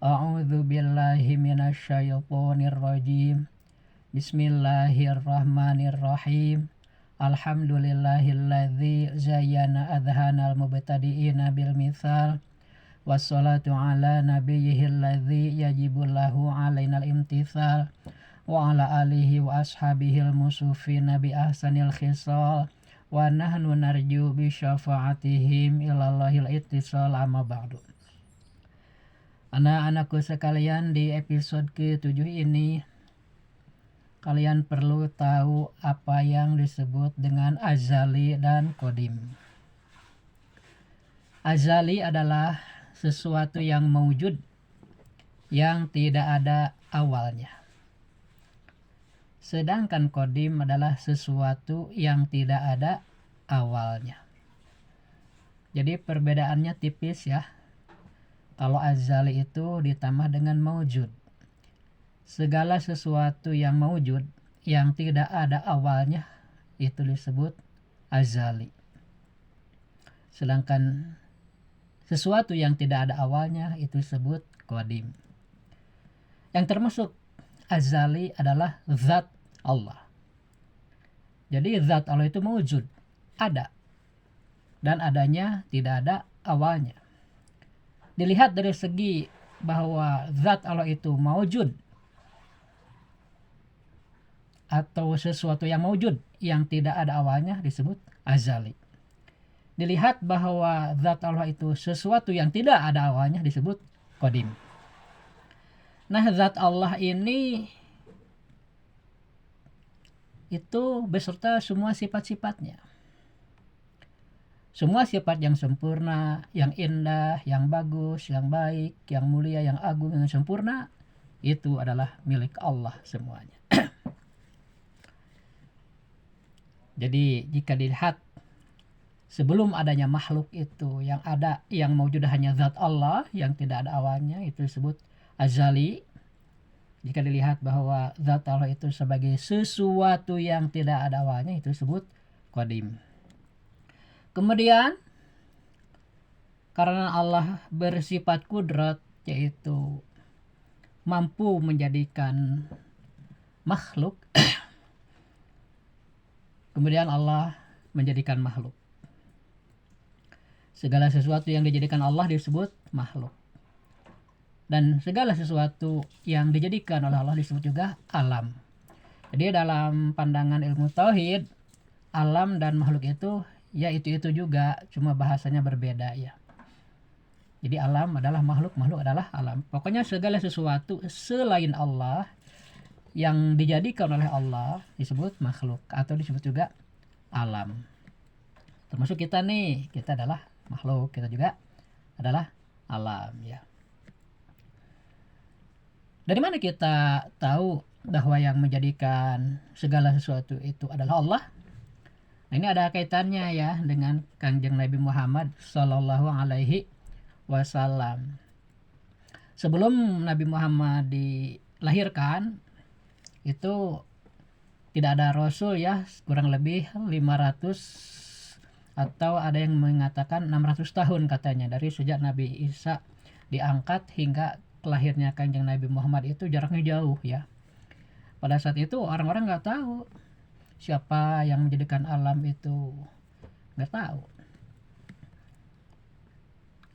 A'udzu billahi minasyaitonir rajim. Bismillahirrahmanirrahim. Alhamdulillahilladzi zayyana adhanal mubtadi'ina bil mithal. Wassalatu ala nabiyyihil ladzi yajibu lahu alainal imtithal. Wa ala alihi wa ashabihil musufina bi ahsanil khisal. Wa nahnu narju bi syafa'atihim ilallahil ittisal amma ba'du. Anak-anakku sekalian, di episode ke-7 ini kalian perlu tahu apa yang disebut dengan azali dan qadim. Azali adalah sesuatu yang maujud, yang tidak ada awalnya. Sedangkan qadim adalah sesuatu yang tidak ada awalnya. Jadi perbedaannya tipis ya. Kalau azali itu ditambah dengan maujud. Segala sesuatu yang maujud, yang tidak ada awalnya, itu disebut azali. Sedangkan sesuatu yang tidak ada awalnya, itu disebut qadim. Yang termasuk azali adalah zat Allah. Jadi zat Allah itu maujud, ada. Dan adanya tidak ada awalnya. Dilihat dari segi bahwa zat Allah itu maujud atau sesuatu yang maujud yang tidak ada awalnya disebut azali. Dilihat bahwa zat Allah itu sesuatu yang tidak ada awalnya disebut qadim. Nah, zat Allah ini itu beserta semua sifat-sifatnya. Semua sifat yang sempurna, yang indah, yang bagus, yang baik, yang mulia, yang agung, yang sempurna, itu adalah milik Allah semuanya. Jadi jika dilihat sebelum adanya makhluk itu, yang ada, yang mewujud hanya zat Allah, yang tidak ada awalnya, itu disebut azali. Jika dilihat bahwa zat Allah itu sebagai sesuatu yang tidak ada awalnya, itu disebut qadim. Kemudian karena Allah bersifat kudrat, yaitu mampu menjadikan makhluk, kemudian Allah menjadikan makhluk. Segala sesuatu yang dijadikan Allah disebut makhluk. Dan segala sesuatu yang dijadikan oleh Allah disebut juga alam. Jadi dalam pandangan ilmu tauhid, alam dan makhluk itu ya itu juga, cuma bahasanya berbeda ya. Jadi alam adalah makhluk, makhluk adalah alam. Pokoknya segala sesuatu selain Allah yang dijadikan oleh Allah disebut makhluk atau disebut juga alam. Termasuk kita nih, kita adalah makhluk, kita juga adalah alam ya. Dari mana kita tahu bahwa yang menjadikan segala sesuatu itu adalah Allah? Nah, ini ada kaitannya ya dengan Kanjeng Nabi Muhammad Sallallahu Alaihi Wasallam. Sebelum Nabi Muhammad dilahirkan, itu tidak ada Rasul ya, kurang lebih 500 atau ada yang mengatakan 600 tahun katanya. Dari sejak Nabi Isa diangkat hingga lahirnya Kanjeng Nabi Muhammad itu jaraknya jauh ya. Pada saat itu orang-orang gak tahu siapa yang menjadikan alam itu, nggak tahu.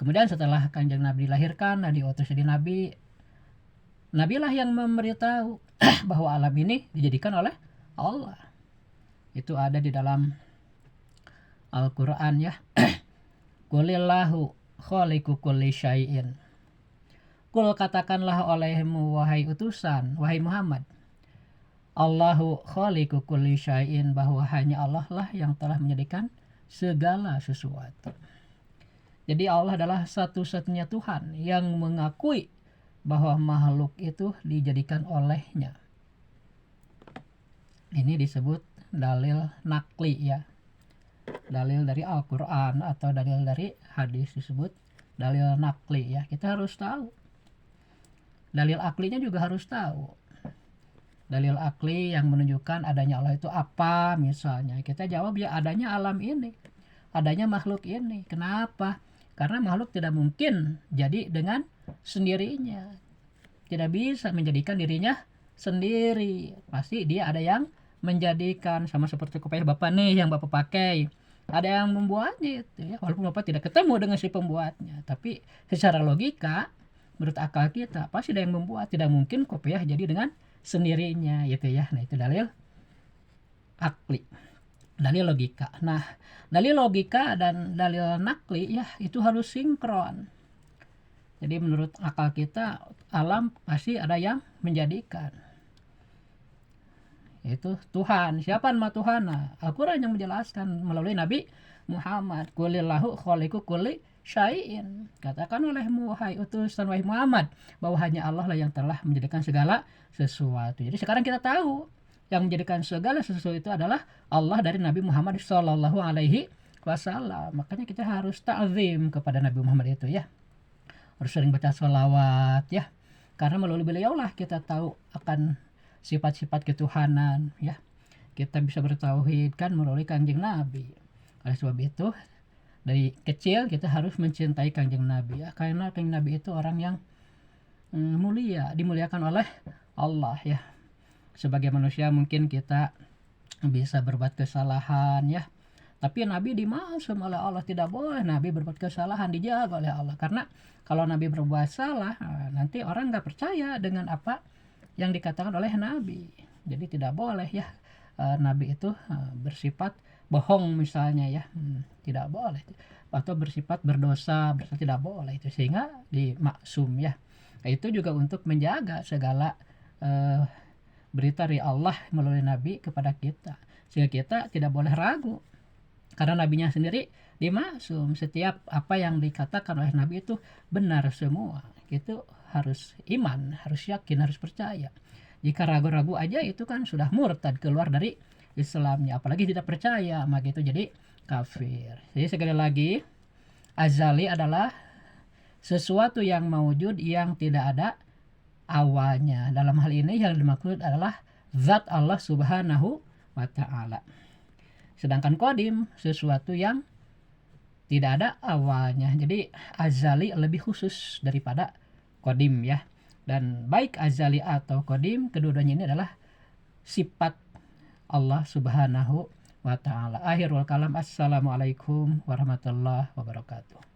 Kemudian setelah Kanjeng Nabi dilahirkan dan diutus jadi Nabi, Nabilah yang memberitahu bahwa alam ini dijadikan oleh Allah. Itu ada di dalam Al-Quran ya. Qulillahu khaliqu kulli syai'in. Kul katakanlah olehmu wahai utusan, wahai Muhammad, Allahu khaliqu kulli syai'in, bahwa hanya Allah lah yang telah menjadikan segala sesuatu. Jadi Allah adalah satu-satunya Tuhan yang mengakui bahwa makhluk itu dijadikan olehnya. Ini disebut dalil nakli ya. Dalil dari Al-Quran atau dalil dari hadis disebut dalil nakli ya. Kita harus tahu. Dalil aklinya juga harus tahu. Dalil akli yang menunjukkan adanya Allah itu apa misalnya. Kita jawab ya adanya alam ini, adanya makhluk ini. Kenapa? Karena makhluk tidak mungkin jadi dengan sendirinya. Tidak bisa menjadikan dirinya sendiri. Pasti dia ada yang menjadikan, sama seperti kopiah Bapak nih yang Bapak pakai. Ada yang membuatnya itu ya, walaupun Bapak tidak ketemu dengan si pembuatnya. Tapi secara logika, menurut akal kita, pasti ada yang membuat. Tidak mungkin kopiah jadi dengan sendirinya gitu ya. Nah, itu dalil akli. Dalil logika. Nah, dalil logika dan dalil nakli ya itu harus sinkron. Jadi menurut akal kita, alam pasti ada yang menjadikan. Itu Tuhan. Siapa nama Tuhan? Nah, Al-Quran yang menjelaskan melalui Nabi Muhammad. Qulillahu khaliqu kulli syai'in. Katakan olehmu, wahai utusan wahai Muhammad, bahwa hanya Allah lah yang telah menjadikan segala sesuatu. Jadi sekarang kita tahu yang menjadikan segala sesuatu itu adalah Allah dari Nabi Muhammad Sallallahu Alaihi Wasallam. Makanya kita harus ta'zim kepada Nabi Muhammad itu ya. Harus sering baca sholawat ya, karena melalui beliau lah kita tahu akan sifat-sifat ketuhanan ya. Kita bisa bertauhid kan melalui Kanjeng Nabi. Oleh sebab itu dari kecil kita harus mencintai Kanjeng Nabi ya, karena Kanjeng Nabi itu orang yang mulia, dimuliakan oleh Allah ya. Sebagai manusia mungkin kita bisa berbuat kesalahan ya, tapi Nabi dimaksum oleh Allah. Tidak boleh Nabi berbuat kesalahan, dijaga oleh Allah. Karena kalau Nabi berbuat salah, nanti orang nggak percaya dengan apa yang dikatakan oleh Nabi. Jadi tidak boleh ya Nabi itu bersifat bohong misalnya ya, tidak boleh. Atau bersifat berdosa, tidak boleh itu, sehingga dimaksum ya. Itu juga untuk menjaga segala berita dari Allah melalui Nabi kepada kita, sehingga kita tidak boleh ragu. Karena nabinya sendiri dimaksum, setiap apa yang dikatakan oleh Nabi itu benar semua. Itu harus iman, harus yakin, harus percaya. Jika ragu-ragu aja itu kan sudah murtad, keluar dari Islamnya. Apalagi tidak percaya, maka itu jadi kafir. Jadi sekali lagi, azali adalah sesuatu yang maujud yang tidak ada awalnya. Dalam hal ini yang dimaksud adalah zat Allah Subhanahu wa Ta'ala. Sedangkan qadim sesuatu yang tidak ada awalnya. Jadi azali lebih khusus daripada qadim ya. Dan baik azali atau qadim, kedua-duanya ini adalah sifat Allah Subhanahu wa Ta'ala. Akhirul kalam, assalamualaikum warahmatullahi wabarakatuh.